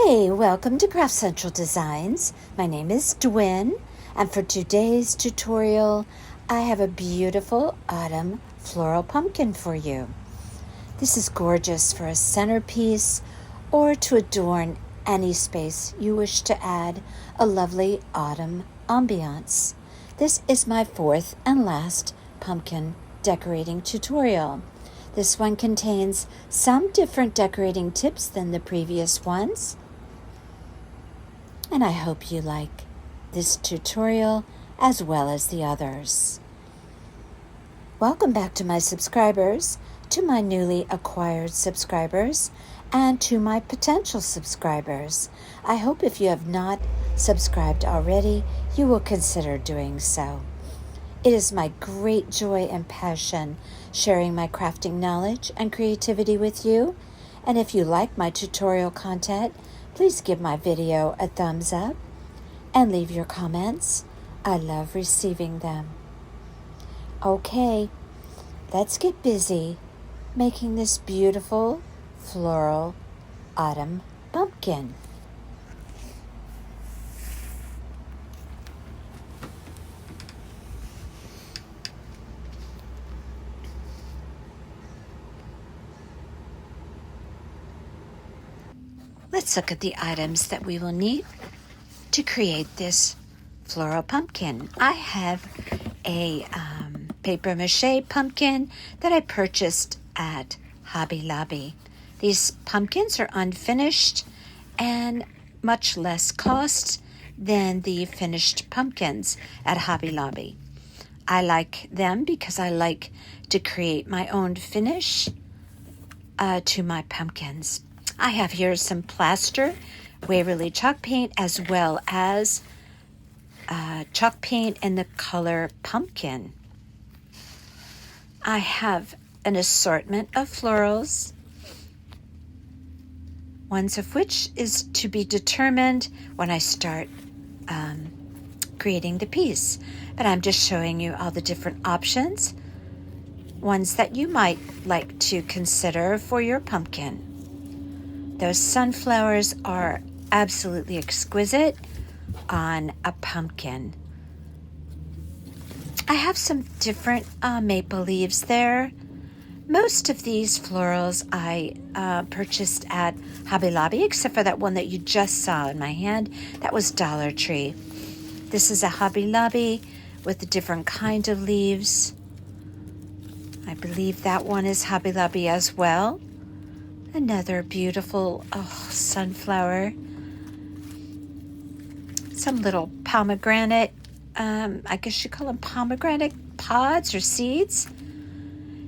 Hey, welcome to Craft Central Designs. My name is Dwynn, and for today's tutorial, I have a beautiful autumn floral pumpkin for you. This is gorgeous for a centerpiece or to adorn any space you wish to add a lovely autumn ambiance. This is my fourth and last pumpkin decorating tutorial. This one contains some different decorating tips than the previous ones, and I hope you like this tutorial as well as the others. Welcome back to my subscribers, to my newly acquired subscribers, and to my potential subscribers. I hope if you have not subscribed already, you will consider doing so. It is my great joy and passion sharing my crafting knowledge and creativity with you. And if you like my tutorial content, please give my video a thumbs up and leave your comments. I love receiving them. Okay, let's get busy making this beautiful floral autumn pumpkin. Let's look at the items that we will need to create this floral pumpkin. I have a paper mache pumpkin that I purchased at Hobby Lobby. These pumpkins are unfinished and much less cost than the finished pumpkins at Hobby Lobby. I like them because I like to create my own finish to my pumpkins. I have here some plaster Waverly chalk paint as well as chalk paint in the color pumpkin. I have an assortment of florals, one of which is to be determined when I start creating the piece. But I'm just showing you all the different options, ones that you might like to consider for your pumpkin. Those sunflowers are absolutely exquisite on a pumpkin. I have some different maple leaves there. Most of these florals I purchased at Hobby Lobby, except for that one that you just saw in my hand. That was Dollar Tree. This is a Hobby Lobby with a different kind of leaves. I believe that one is Hobby Lobby as well. Another beautiful sunflower. Some little pomegranate, I guess you call them pomegranate pods or seeds.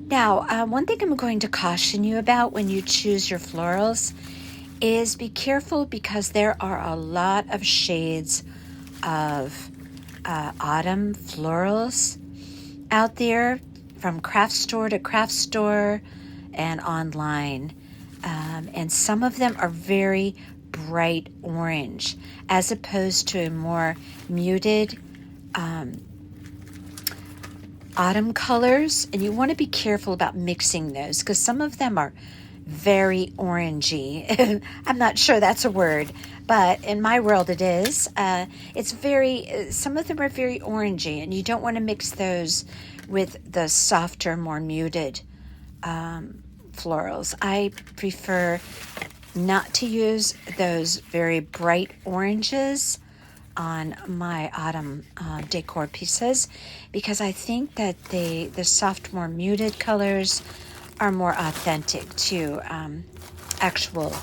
Now, one thing I'm going to caution you about when you choose your florals is be careful, because there are a lot of shades of autumn florals out there, from craft store to craft store and online. And some of them are very bright orange as opposed to a more muted autumn colors. And you want to be careful about mixing those, because some of them are very orangey. I'm not sure that's a word, but in my world it is. It's very, some of them are very orangey, and you don't want to mix those with the softer, more muted florals. I prefer not to use those very bright oranges on my autumn decor pieces, because I think that the soft, more muted colors are more authentic to actual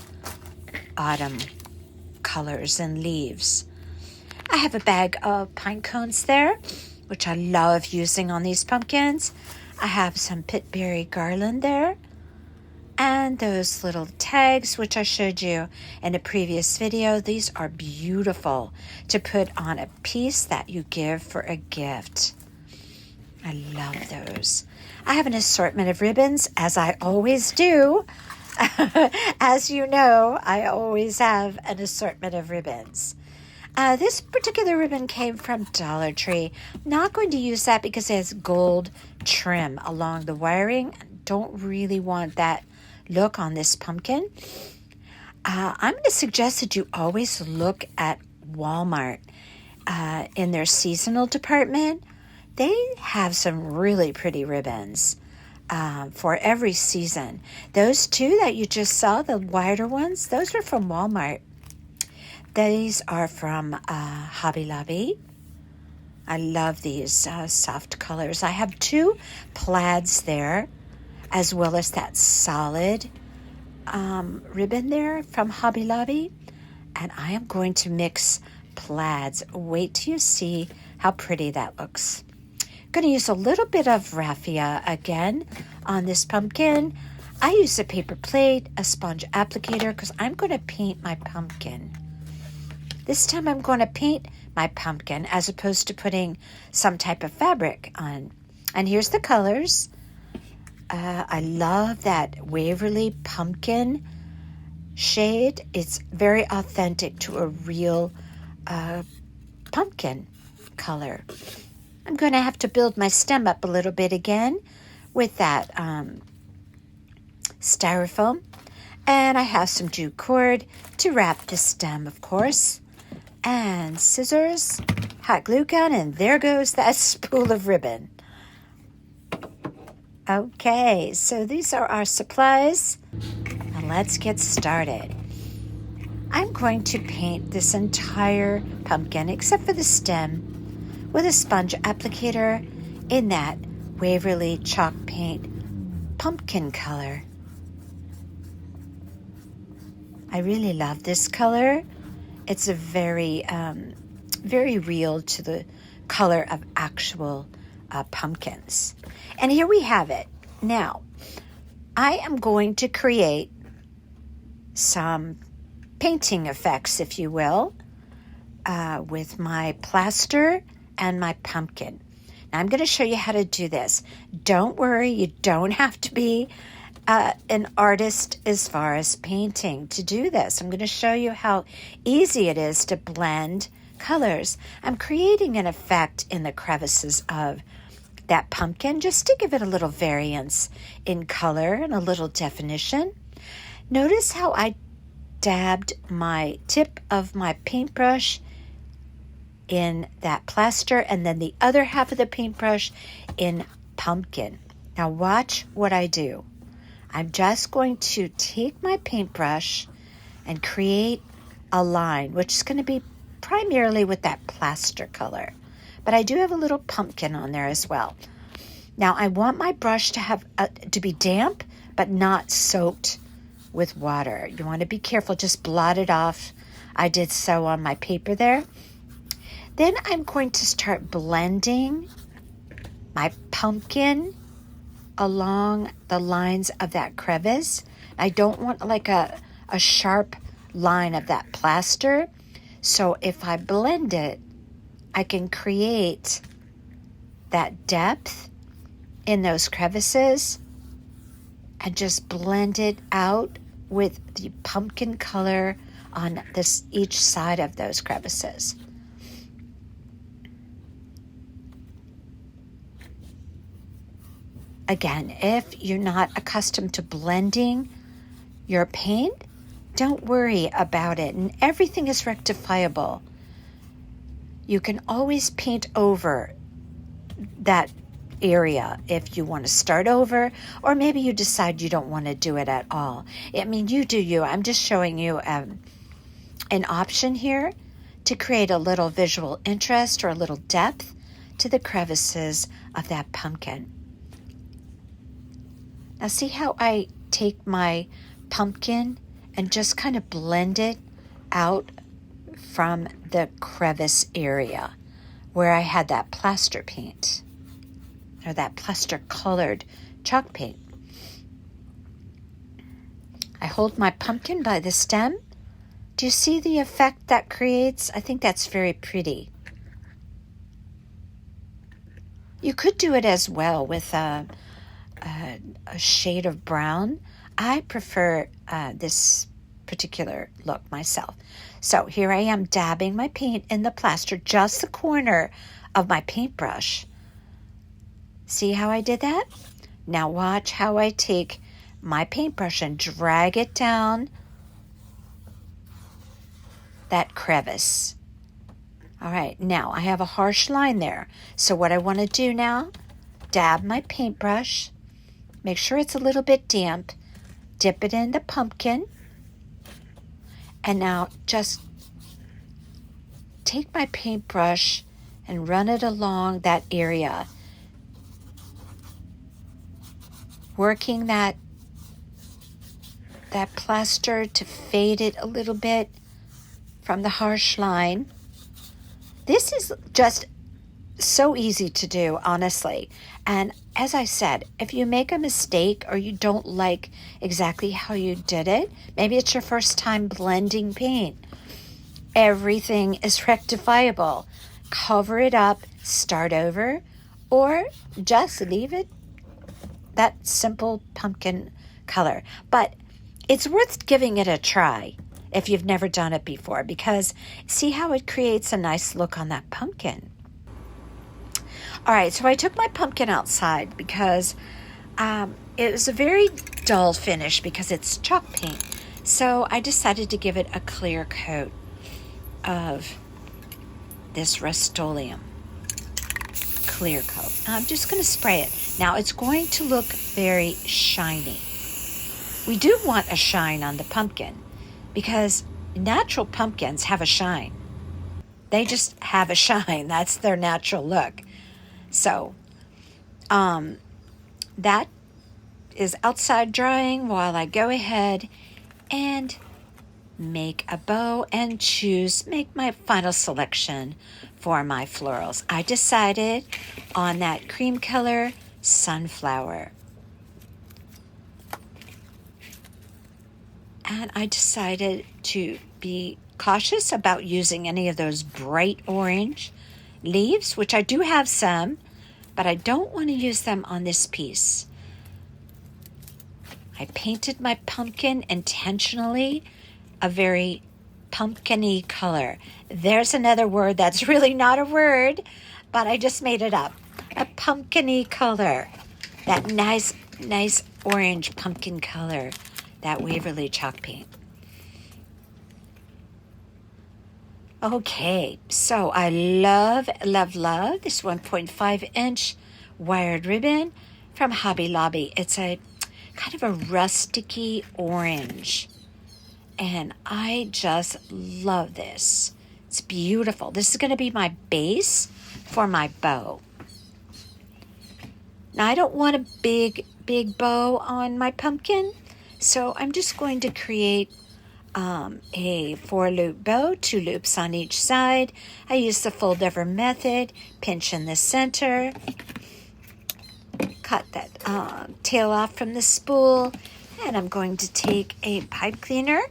autumn colors and leaves. I have a bag of pine cones there, which I love using on these pumpkins. I have some pitberry garland there, and those little tags, which I showed you in a previous video. These are beautiful to put on a piece that you give for a gift. I love those. I have an assortment of ribbons, as I always do. As you know, I always have an assortment of ribbons. This particular ribbon came from Dollar Tree. Not going to use that because it has gold trim along the wiring. Don't really want that look on this pumpkin. I'm going to suggest that you always look at Walmart in their seasonal department. They have some really pretty ribbons for every season. Those two that you just saw, the wider ones, those are from Walmart. These are from Hobby Lobby. I love these soft colors. I have two plaids there, as well as that solid ribbon there from Hobby Lobby. And I am going to mix plaids. Wait till you see how pretty that looks. I'm going to use a little bit of raffia again on this pumpkin. I use a paper plate, a sponge applicator, because I'm going to paint my pumpkin. This time I'm going to paint my pumpkin as opposed to putting some type of fabric on. And here's the colors. I love that Waverly pumpkin shade. It's very authentic to a real pumpkin color. I'm going to have to build my stem up a little bit again with that styrofoam. And I have some jute cord to wrap the stem, of course. And scissors, hot glue gun, and there goes that spool of ribbon. Okay, so these are our supplies. Now let's get started. I'm going to paint this entire pumpkin, except for the stem, with a sponge applicator in that Waverly chalk paint pumpkin color. I really love this color. It's a very real to the color of actual pumpkins. And here we have it. Now, I am going to create some painting effects, if you will, with my plaster and my pumpkin. Now, I'm going to show you how to do this. Don't worry, you don't have to be an artist as far as painting to do this. I'm going to show you how easy it is to blend colors. I'm creating an effect in the crevices of that pumpkin just to give it a little variance in color and a little definition. Notice how I dabbed my tip of my paintbrush in that plaster and then the other half of the paintbrush in pumpkin. Now watch what I do. I'm just going to take my paintbrush and create a line, which is going to be primarily with that plaster color. But I do have a little pumpkin on there as well. Now I want my brush to have to be damp, but not soaked with water. You want to be careful, just blot it off. I did so on my paper there. Then I'm going to start blending my pumpkin along the lines of that crevice. I don't want like a sharp line of that plaster. So if I blend it, I can create that depth in those crevices and just blend it out with the pumpkin color on each side of those crevices. Again, if you're not accustomed to blending your paint, don't worry about it, and everything is rectifiable. You can always paint over that area if you want to start over, or maybe you decide you don't want to do it at all. I mean, you do you. I'm just showing you an option here to create a little visual interest or a little depth to the crevices of that pumpkin. Now see how I take my pumpkin and just kind of blend it out from the crevice area where I had that plaster paint or that plaster colored chalk paint. I hold my pumpkin by the stem. Do you see the effect that creates? I think that's very pretty. You could do it as well with a shade of brown. I prefer this particular look myself. So here I am dabbing my paint in the plaster, just the corner of my paintbrush. See how I did that? Now watch how I take my paintbrush and drag it down that crevice. All right, now I have a harsh line there. So what I want to do now, dab my paintbrush, make sure it's a little bit damp, dip it in the pumpkin, and now just take my paintbrush and run it along that area, working that plaster to fade it a little bit from the harsh line. This is just so easy to do, honestly. And as I said, if you make a mistake or you don't like exactly how you did it, maybe it's your first time blending paint, everything is rectifiable. Cover it up, start over, or just leave it that simple pumpkin color. But it's worth giving it a try if you've never done it before, because see how it creates a nice look on that pumpkin. All right, so I took my pumpkin outside because it was a very dull finish because it's chalk paint. So I decided to give it a clear coat of this Rust-Oleum clear coat. I'm just going to spray it. Now it's going to look very shiny. We do want a shine on the pumpkin because natural pumpkins have a shine. They just have a shine. That's their natural look. So that is outside drying while I go ahead and make a bow and make my final selection for my florals. I decided on that cream color sunflower. And I decided to be cautious about using any of those bright orange leaves, which I do have some, but I don't want to use them on this piece. I painted my pumpkin intentionally a very pumpkin-y color. There's another word that's really not a word, but I just made it up. A pumpkin-y color. That nice orange pumpkin color. That Waverly chalk paint. Okay, so I love this 1.5 inch wired ribbon from Hobby Lobby. It's a kind of a rusticy orange. And I just love this. It's beautiful. This is going to be my base for my bow. Now I don't want a big bow on my pumpkin. So I'm just going to create a 4-loop bow, 2 loops on each side. I use the fold over method, pinch in the center, cut that tail off from the spool, and I'm going to take a pipe cleaner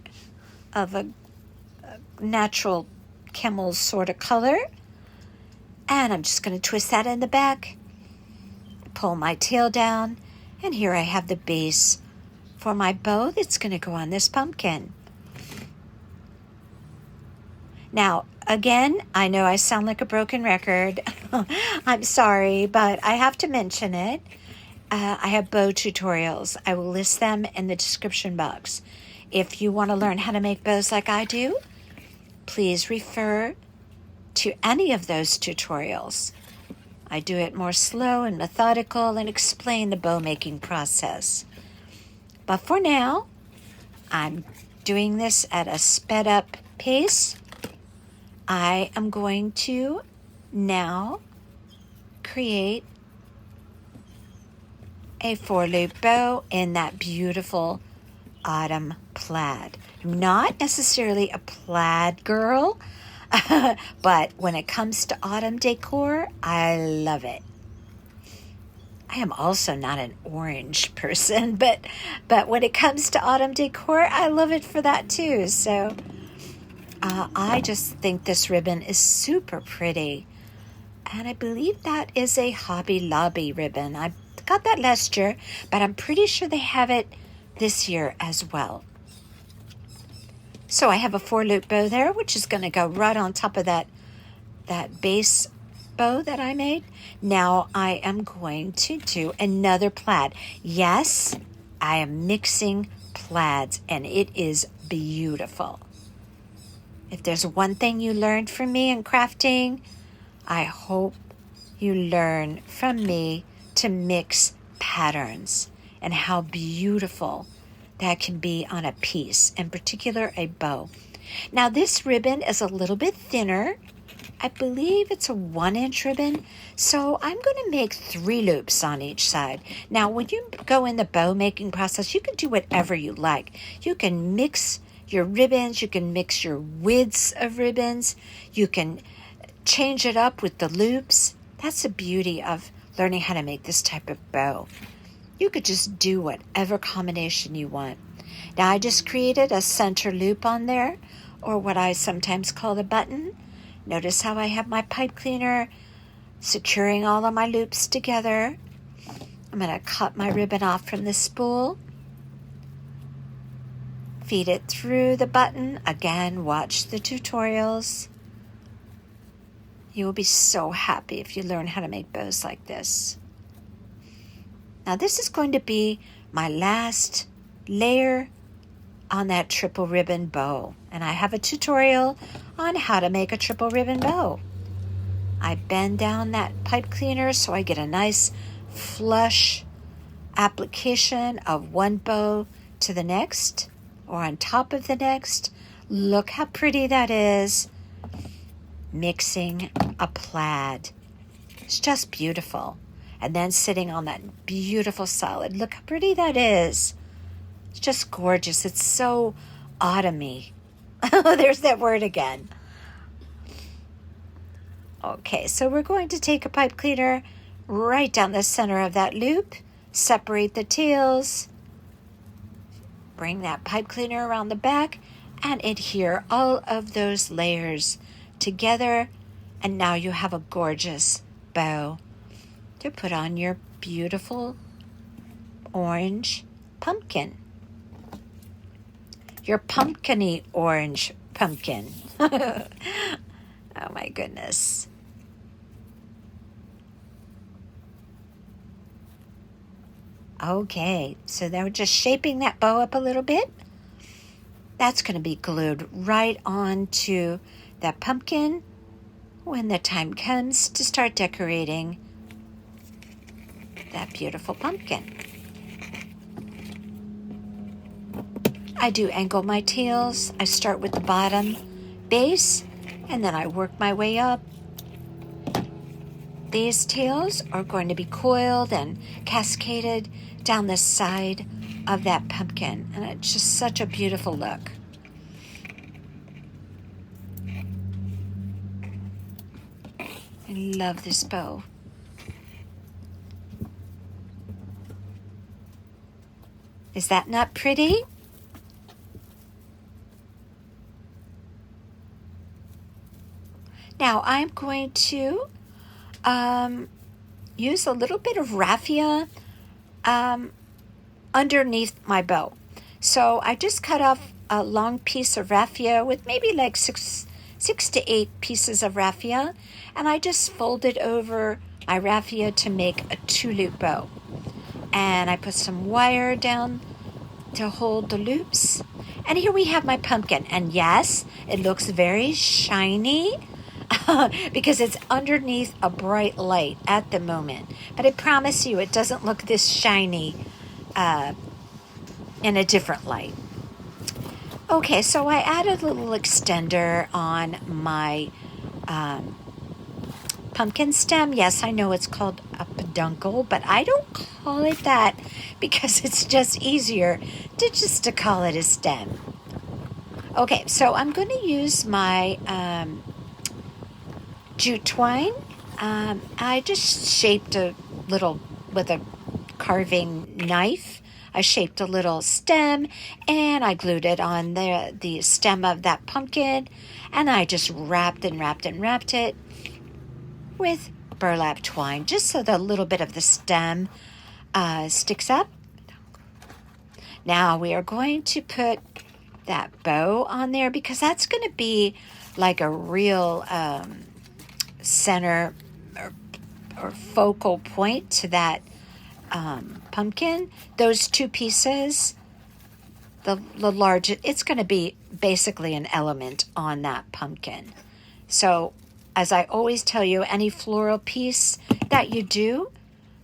of a natural camel sort of color, and I'm just going to twist that in the back, pull my tail down, and here I have the base for my bow that's going to go on this pumpkin. Now, again, I know I sound like a broken record. I'm sorry, but I have to mention it. I have bow tutorials. I will list them in the description box. If you want to learn how to make bows like I do, please refer to any of those tutorials. I do it more slow and methodical and explain the bow making process. But for now, I'm doing this at a sped up pace. I am going to now create a 4-loop bow in that beautiful autumn plaid. I'm not necessarily a plaid girl, but when it comes to autumn decor, I love it. I am also not an orange person, but when it comes to autumn decor, I love it for that too. So I just think this ribbon is super pretty. And I believe that is a Hobby Lobby ribbon. I got that last year, but I'm pretty sure they have it this year as well. So I have a 4-loop bow there, which is going to go right on top of that base bow that I made. Now I am going to do another plaid. Yes, I am mixing plaids, and it is beautiful. If there's one thing you learned from me in crafting, I hope you learn from me to mix patterns and how beautiful that can be on a piece, in particular a bow. Now this ribbon is a little bit thinner. I believe it's a 1-inch ribbon, so I'm going to make 3 loops on each side. Now when you go in the bow making process, you can do whatever you like. You can mix your ribbons, you can mix your widths of ribbons, you can change it up with the loops. That's the beauty of learning how to make this type of bow. You could just do whatever combination you want. Now I just created a center loop on there, or what I sometimes call the button. Notice how I have my pipe cleaner securing all of my loops together. I'm going to cut my ribbon off from the spool, feed it through the button. Again, watch the tutorials. You will be so happy if you learn how to make bows like this. Now this is going to be my last layer on that triple ribbon bow. And I have a tutorial on how to make a triple ribbon bow. I bend down that pipe cleaner so I get a nice flush application of one bow to the next or on top of the next. Look how pretty that is. Mixing a plaid. It's just beautiful. And then sitting on that beautiful solid. Look how pretty that is. It's just gorgeous. It's so autumny. There's that word again. Okay, so we're going to take a pipe cleaner right down the center of that loop, separate the tails, bring that pipe cleaner around the back, and adhere all of those layers together. And now you have a gorgeous bow to put on your beautiful orange pumpkin. Your pumpkin-y orange pumpkin. Oh my goodness. Okay, so now we're just shaping that bow up a little bit. That's going to be glued right onto that pumpkin when the time comes to start decorating that beautiful pumpkin. I do angle my tails. I start with the bottom base and then I work my way up. These tails are going to be coiled and cascaded down the side of that pumpkin, and it's just such a beautiful look. I love this bow. Is that not pretty? Now I'm going to use a little bit of raffia underneath my bow. So I just cut off a long piece of raffia with maybe like six to 8 pieces of raffia, and I just folded over my raffia to make a 2-loop bow. And I put some wire down to hold the loops. And here we have my pumpkin. And yes, it looks very shiny because it's underneath a bright light at the moment. But I promise you, it doesn't look this shiny in a different light. Okay, so I added a little extender on my pumpkin stem. Yes, I know it's called a peduncle, but I don't call it that because it's just easier to call it a stem. Okay, so I'm going to use my jute twine. I just shaped a little with a carving knife. I shaped a little stem and I glued it on the stem of that pumpkin, and I just wrapped it with burlap twine just so the little bit of the stem sticks up. Now we are going to put that bow on there because that's going to be like a real center or focal point to that pumpkin. Those 2 pieces, the large, it's going to be basically an element on that pumpkin. So, as I always tell you, any floral piece that you do,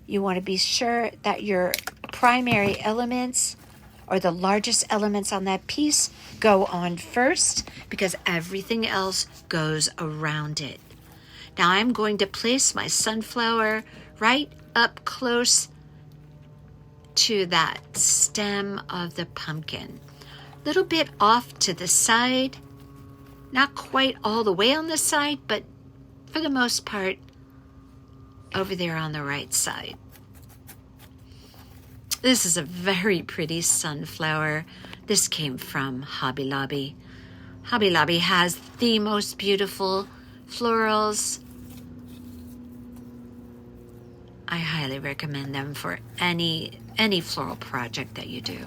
you want to be sure that your primary elements or the largest elements on that piece go on first, because everything else goes around it. Now I'm going to place my sunflower right up close to that stem of the pumpkin. A little bit off to the side, not quite all the way on the side, but for the most part, over there on the right side. This is a very pretty sunflower. This came from Hobby Lobby. Hobby Lobby has the most beautiful florals. I highly recommend them for any floral project that you do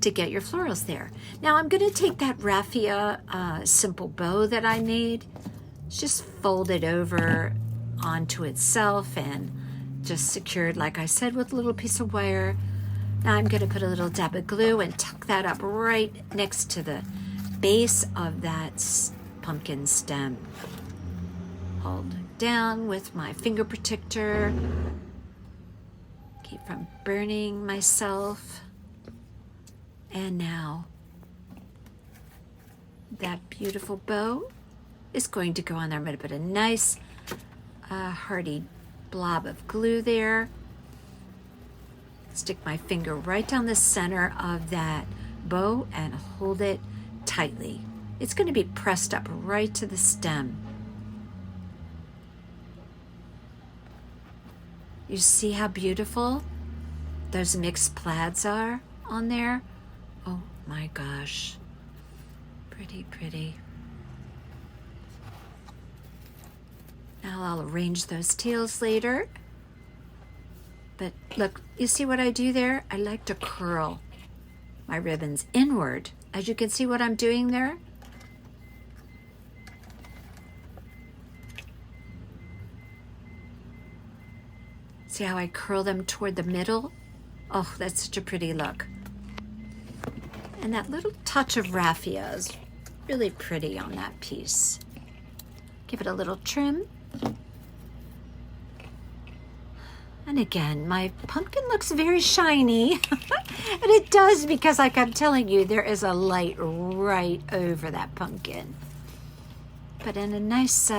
to get your florals there. Now I'm going to take that raffia simple bow that I made, just fold it over onto itself and just secured, like I said, with a little piece of wire. Now I'm going to put a little dab of glue and tuck that up right next to the base of that pumpkin stem. Hold down with my finger protector. Keep from burning myself. And now that beautiful bow is going to go on there. I'm going to put a nice hearty blob of glue there. Stick my finger right down the center of that bow and hold it tightly. It's going to be pressed up right to the stem. You see how beautiful those mixed plaids are on there? Oh my gosh. Pretty, pretty. Now I'll arrange those tails later. But look, you see what I do there? I like to curl my ribbons inward. As you can see what I'm doing there. See how I curl them toward the middle? Oh, that's such a pretty look. And that little touch of raffia is really pretty on that piece. Give it a little trim. And again, my pumpkin looks very shiny. And it does, because like I'm telling you, there is a light right over that pumpkin. But in a nice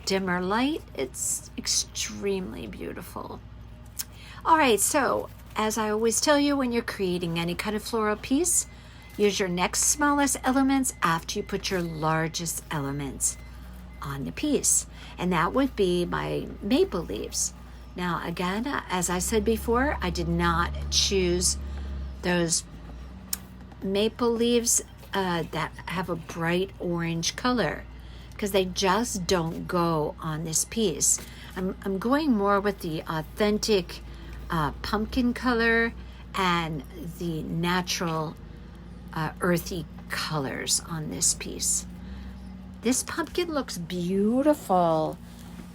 dimmer light, it's extremely beautiful. All right, so as I always tell you, when you're creating any kind of floral piece, use your next smallest elements after you put your largest elements on the piece. And that would be my maple leaves. Now, again, as I said before, I did not choose those maple leaves that have a bright orange color, because they just don't go on this piece. I'm going more with the authentic pumpkin color and the natural earthy colors on this piece. This pumpkin looks beautiful,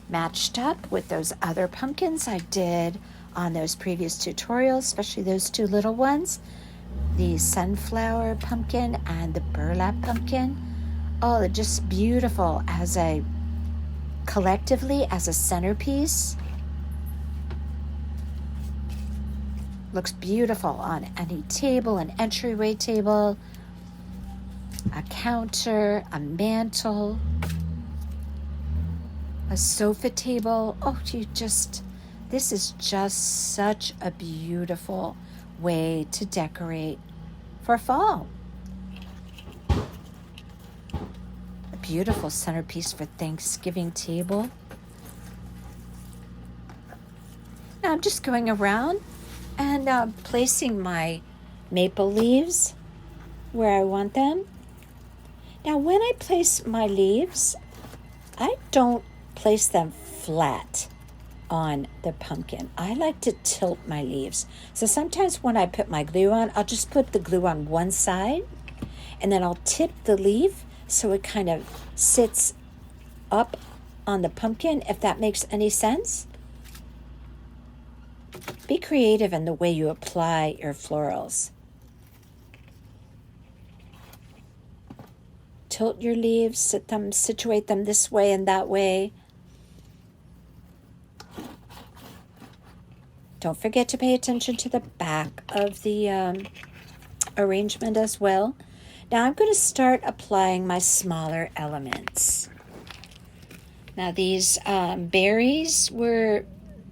matched up with those other pumpkins I did on those previous tutorials, especially those two little ones, the sunflower pumpkin and the burlap pumpkin. Oh, they're just beautiful collectively as a centerpiece. Looks beautiful on any table, an entryway table, a counter, a mantle, a sofa table. Oh, this is just such a beautiful way to decorate for fall. A beautiful centerpiece for Thanksgiving table. Now I'm just going around and placing my maple leaves where I want them. Now when I place my leaves, I don't place them flat on the pumpkin. I like to tilt my leaves. So sometimes when I put my glue on, I'll just put the glue on one side and then I'll tip the leaf so it kind of sits up on the pumpkin, if that makes any sense. Be creative in the way you apply your florals. tilt your leaves, situate them this way and that way. Don't forget to pay attention to the back of the arrangement as well. Now I'm going to start applying my smaller elements. Now these berries were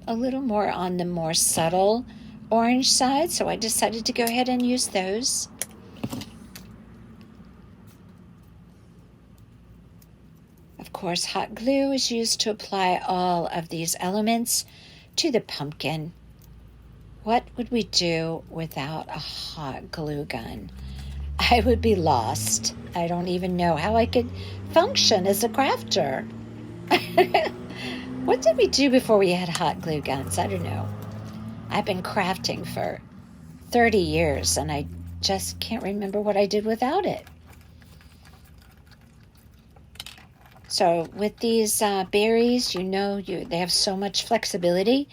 a little more on the more subtle orange side, so I decided to go ahead and use those. Of course, hot glue is used to apply all of these elements to the pumpkin. What would we do without a hot glue gun? I would be lost. I don't even know how I could function as a crafter. What did we do before we had hot glue guns? I don't know. I've been crafting for 30 years and I just can't remember what I did without it. So with these berries, they have so much flexibility.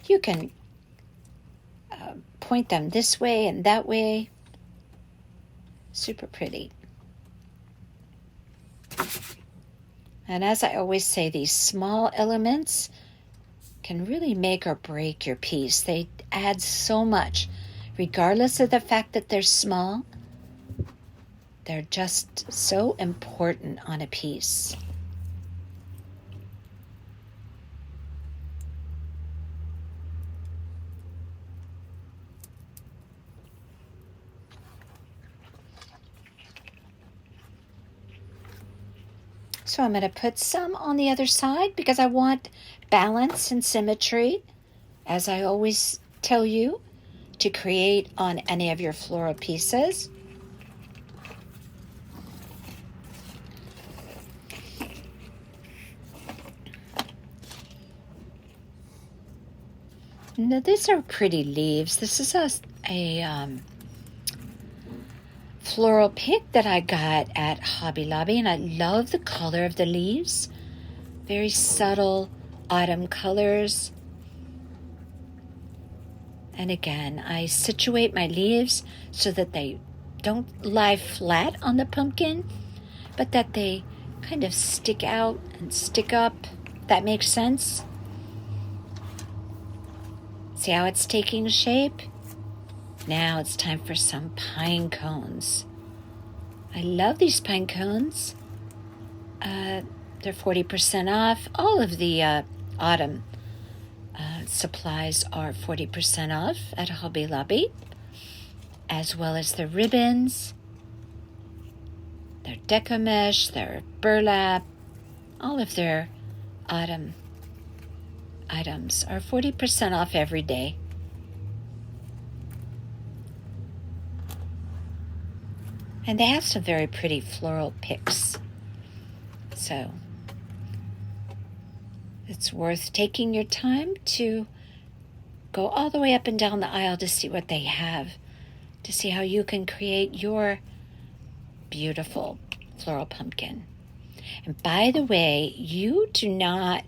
You can point them this way and that way. Super pretty. And as I always say, these small elements can really make or break your piece. They add so much. Regardless of the fact that they're small, they're just so important on a piece. So I'm going to put some on the other side because I want balance and symmetry, as I always tell you to create on any of your floral pieces. Now these are pretty leaves. This is a floral pick that I got at Hobby Lobby, and I love the color of the leaves. Very subtle autumn colors. And again, I situate my leaves so that they don't lie flat on the pumpkin, but that they kind of stick out and stick up. That makes sense. See how it's taking shape? Now it's time for some pine cones. I love these pine cones. They're 40% off. All of the autumn supplies are 40% off at Hobby Lobby, as well as the ribbons, their deco mesh, their burlap. All of their autumn items are 40% off every day. And they have some very pretty floral picks. So it's worth taking your time to go all the way up and down the aisle to see what they have, to see how you can create your beautiful floral pumpkin. And by the way, you do not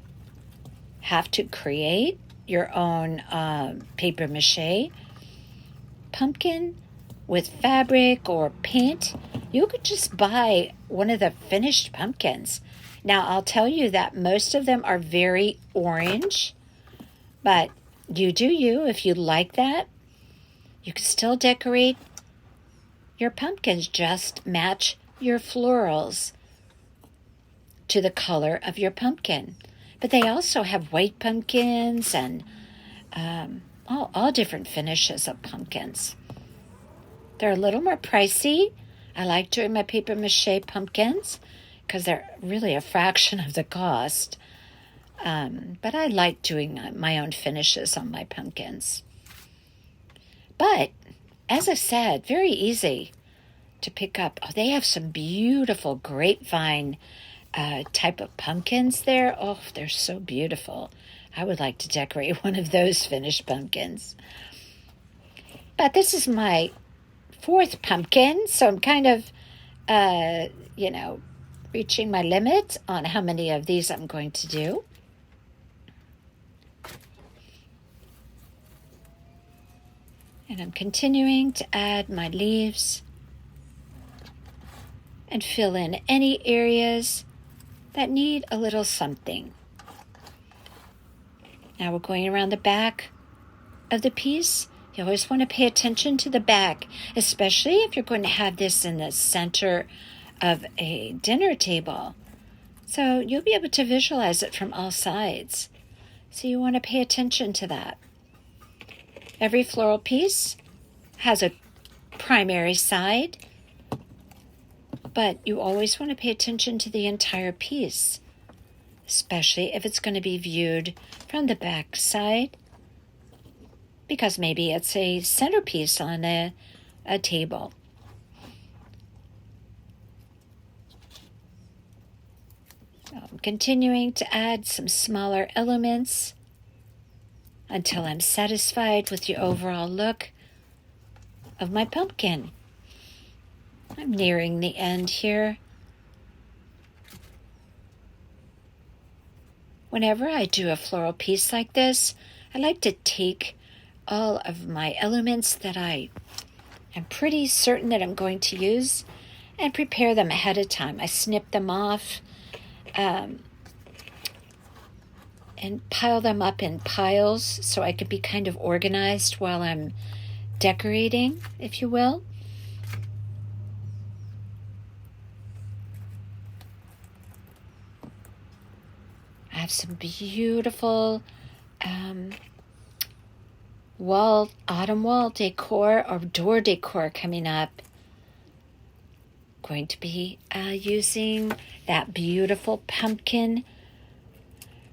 have to create your own paper mache pumpkin with fabric or paint. You could just buy one of the finished pumpkins. Now, I'll tell you that most of them are very orange, but you do you. If you like that, you can still decorate your pumpkins. Just match your florals to the color of your pumpkin. But they also have white pumpkins and all different finishes of pumpkins. They're a little more pricey. I like doing my paper mache pumpkins because they're really a fraction of the cost. But I like doing my own finishes on my pumpkins. But, as I said, very easy to pick up. Oh, they have some beautiful grapevine type of pumpkins there. Oh, they're so beautiful. I would like to decorate one of those finished pumpkins. But this is my fourth pumpkin, so I'm kind of, reaching my limit on how many of these I'm going to do. And I'm continuing to add my leaves and fill in any areas that need a little something. Now we're going around the back of the piece. You always want to pay attention to the back, especially if you're going to have this in the center of a dinner table. So you'll be able to visualize it from all sides. So you want to pay attention to that. Every floral piece has a primary side, but you always want to pay attention to the entire piece, especially if it's going to be viewed from the back side, because maybe it's a centerpiece on a table. So I'm continuing to add some smaller elements until I'm satisfied with the overall look of my pumpkin. I'm nearing the end here. Whenever I do a floral piece like this, I like to take all of my elements that I am pretty certain that I'm going to use and prepare them ahead of time. I snip them off and pile them up in piles so I can be kind of organized while I'm decorating, if you will. I have some beautiful autumn wall decor or door decor coming up. Going to be using that beautiful pumpkin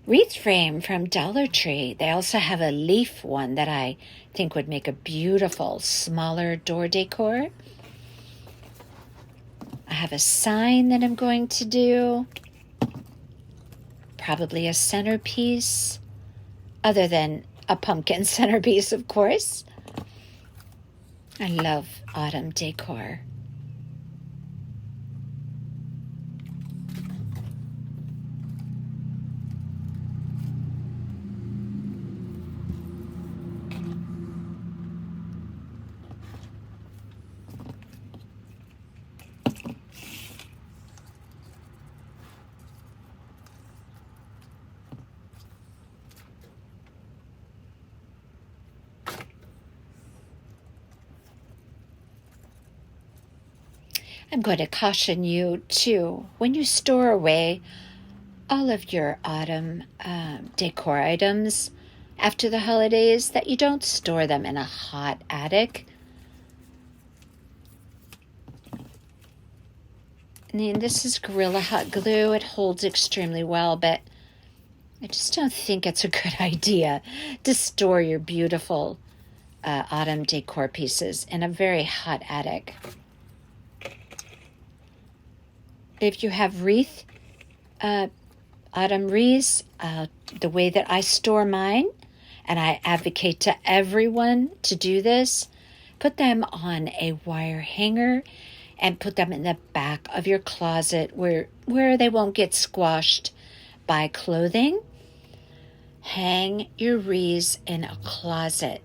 wreath frame from Dollar Tree. They also have a leaf one that I think would make a beautiful smaller door decor. I have a sign that I'm going to do. Probably a centerpiece, other than a pumpkin centerpiece, of course. I love autumn decor. I'm going to caution you, too, when you store away all of your autumn decor items after the holidays, that you don't store them in a hot attic. I mean, this is Gorilla Hot Glue. It holds extremely well, but I just don't think it's a good idea to store your beautiful autumn decor pieces in a very hot attic. If you have autumn wreaths, the way that I store mine, and I advocate to everyone to do this, put them on a wire hanger and put them in the back of your closet where they won't get squashed by clothing. Hang your wreaths in a closet.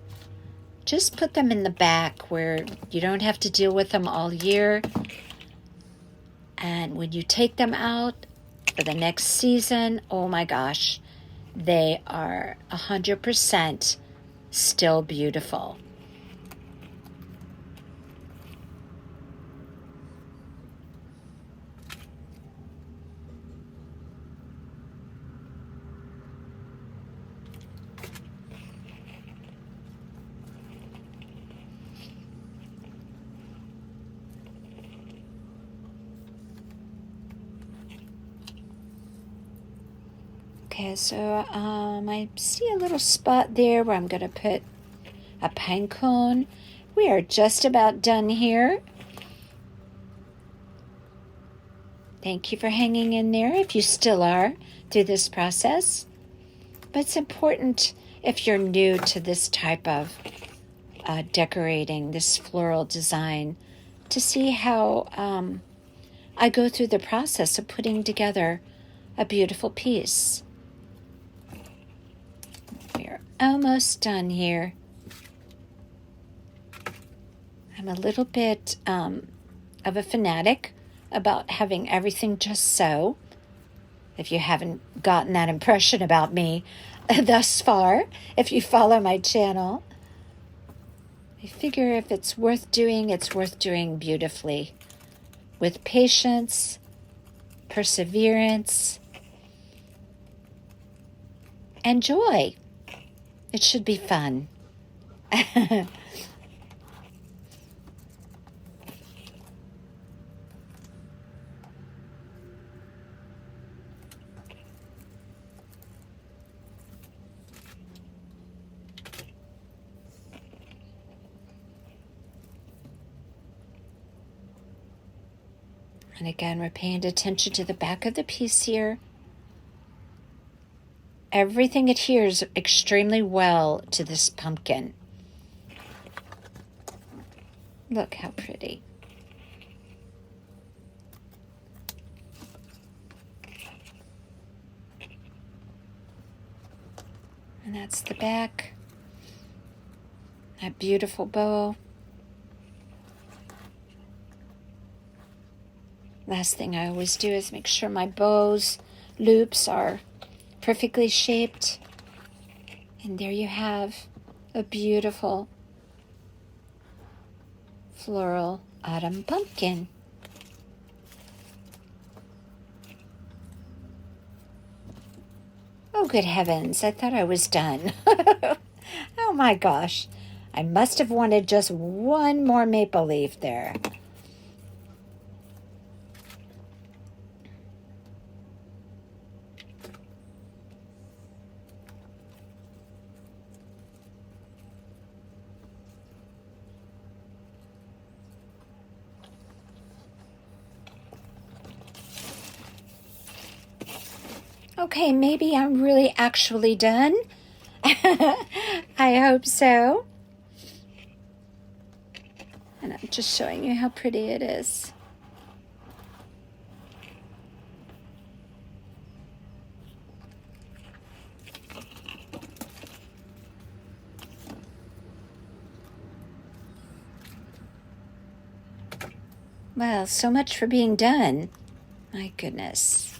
Just put them in the back where you don't have to deal with them all year. And when you take them out for the next season, oh my gosh, they are 100% still beautiful. Okay, so I see a little spot there where I'm going to put a pine cone. We are just about done here. Thank you for hanging in there if you still are through this process. But it's important if you're new to this type of decorating, this floral design, to see how I go through the process of putting together a beautiful piece. We're almost done here. I'm a little bit of a fanatic about having everything just so. If you haven't gotten that impression about me thus far, if you follow my channel, I figure if it's worth doing beautifully with patience, perseverance, and joy. It should be fun. And again, we're paying attention to the back of the piece here. Everything adheres extremely well to this pumpkin. Look how pretty. And that's the back. That beautiful bow. Last thing I always do is make sure my bows loops are perfectly shaped. And there you have a beautiful floral autumn pumpkin. Oh, good heavens, I thought I was done. Oh my gosh, I must have wanted just one more maple leaf there. Okay, maybe I'm really actually done. I hope so. And I'm just showing you how pretty it is. Well, so much for being done. My goodness.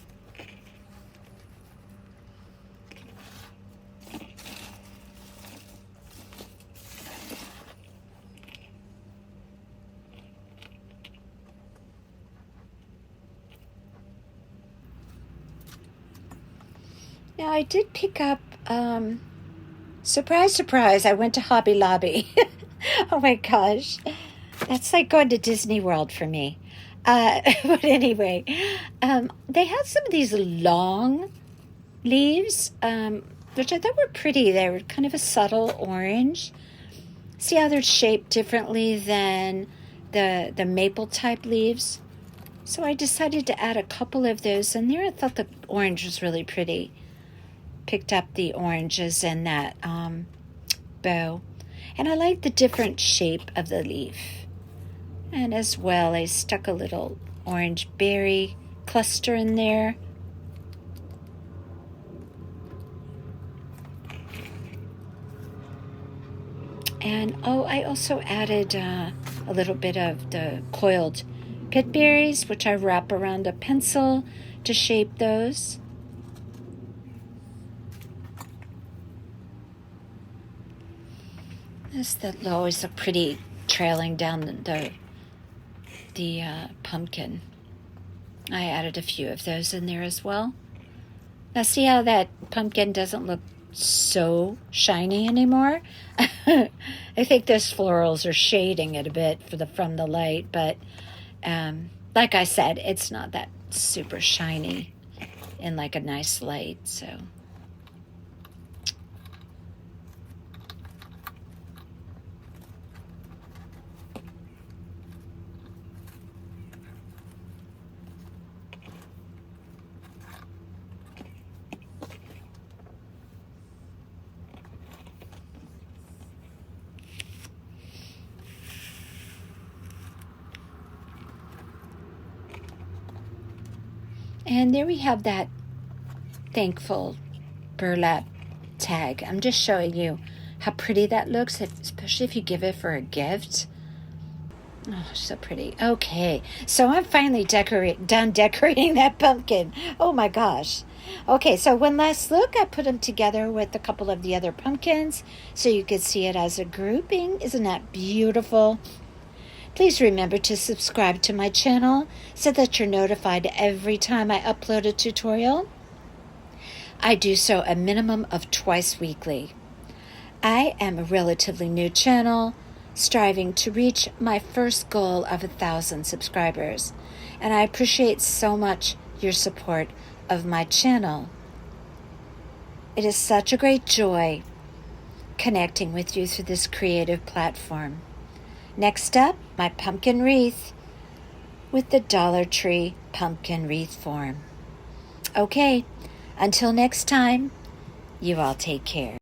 Now, I did pick up, surprise, surprise, I went to Hobby Lobby. Oh my gosh. That's like going to Disney World for me. But anyway, they had some of these long leaves, which I thought were pretty. They were kind of a subtle orange. See how they're shaped differently than the maple type leaves? So I decided to add a couple of those in there. I thought the orange was really pretty. Picked up the oranges in that bow. And I like the different shape of the leaf. And as well, I stuck a little orange berry cluster in there. And I also added a little bit of the coiled pit berries, which I wrap around a pencil to shape those. This that always look pretty trailing down the pumpkin. I added a few of those in there as well. Now see how that pumpkin doesn't look so shiny anymore? I think those florals are shading it a bit from the light, but like I said, it's not that super shiny in like a nice light, so. And there we have that thankful burlap tag. I'm just showing you how pretty that looks, especially if you give it for a gift. Oh, so pretty. Okay, so I'm finally done decorating that pumpkin. Oh my gosh. Okay, so one last look. I put them together with a couple of the other pumpkins so you could see it as a grouping. Isn't that beautiful? Please remember to subscribe to my channel so that you're notified every time I upload a tutorial. I do so a minimum of twice weekly. I am a relatively new channel, striving to reach my first goal of 1,000 subscribers, and I appreciate so much your support of my channel. It is such a great joy connecting with you through this creative platform. Next up, my pumpkin wreath with the Dollar Tree pumpkin wreath form. Okay, until next time, you all take care.